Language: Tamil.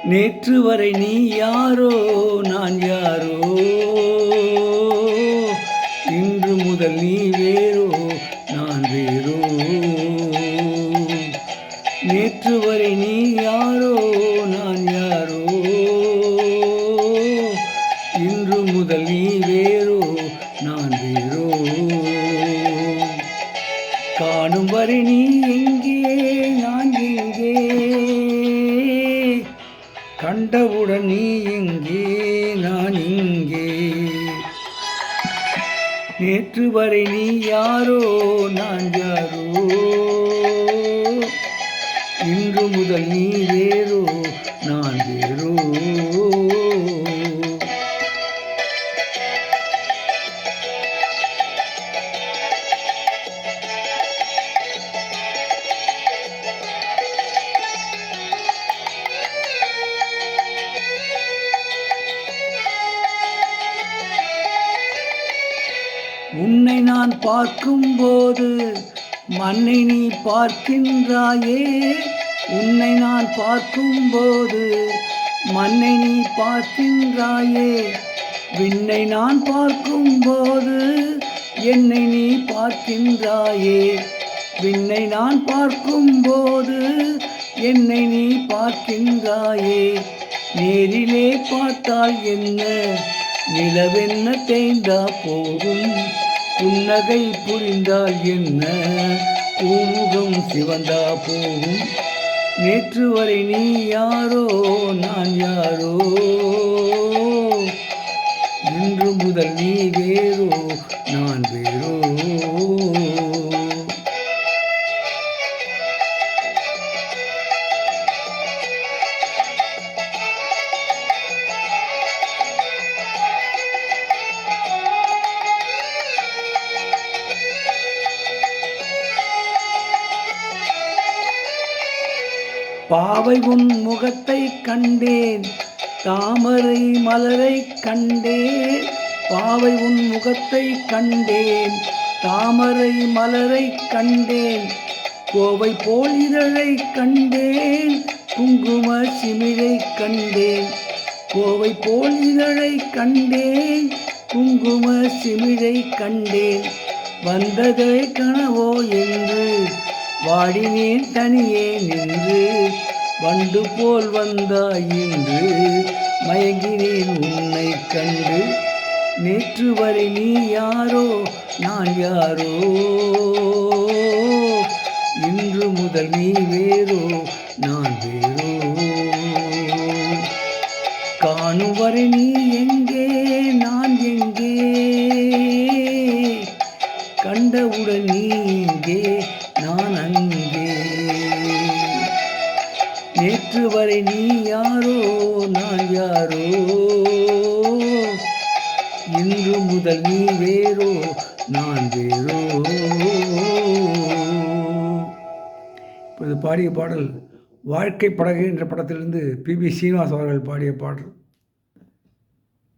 நேற்று வரை நீ யாரோ நான் யாரோ, இன்று முதல் நீ வேறோ நான் வேறோ. நேற்று வரை நீ யாரோ நான் யாரோ, இன்று முதல் நீ வேறோ நான் வேறோ. காணும் வரை நீ எங்கே நான் எங்கே, கண்டவுடன் நீ எங்கே நான் இங்கே. நேற்று வரை நீ யாரோ நான் யாரோ, இன்று முதல் நீ வேறோ நான் வேறோ. உன்னை நான் பார்க்கும்போது மண்ணை நீ பார்க்கின்றாயே. உன்னை நான் பார்க்கும்போது மண்ணை நீ பார்க்கின்றாயே. விண்ணை நான் பார்க்கும்போது என்னை நீ பார்க்கின்றாயே. விண்ணை நான் பார்க்கும்போது என்னை நீ பார்க்கின்றாயே. நேரிலே பார்த்தால் என்ன, நிலவென்ன தேய்ந்தா போகும், புன்னகை புரிந்தால் என்ன, பூமுகம் சிவந்தா போகும். நேற்று வரை நீ யாரோ நான் யாரோ, இன்று முதல் நீ வேறோ நான் வேறோ. பாவை உன் முகத்தை கண்டேன், தாமரை மலரை கண்டேன். பாவை உன் முகத்தை கண்டேன், தாமரை மலரை கண்டேன். கோவை போல் இதழை கண்டேன், குங்கும சிமிழை கண்டேன். கோவை போல் இதழை கண்டேன், குங்கும சிமிழை கண்டேன். வந்ததே கனவோ என்று வாடினேன் தனியே நின்று, வண்டு போல் வந்தாய் இன்று மயங்கினேன் உன்னை கண்டு. நேற்று வரை நீ யாரோ நான் யாரோ, இன்று முதல் நீ வேறோ நான் வேறோ. காணும் வரை நீ எங்கே நான் எங்கே, கண்டவுடன் நீ இங்கே நான் அங்கே. நேற்று வரை நீ யாரோ நான் யாரோ, இன்று முதல் நீ வேறோ நான் வேறோ. இப்போது பாடிய பாடல் வாழ்க்கை படகு என்ற படத்திலிருந்து பி.பி. ஸ்ரீனிவாஸ் அவர்கள் பாடிய பாடல்.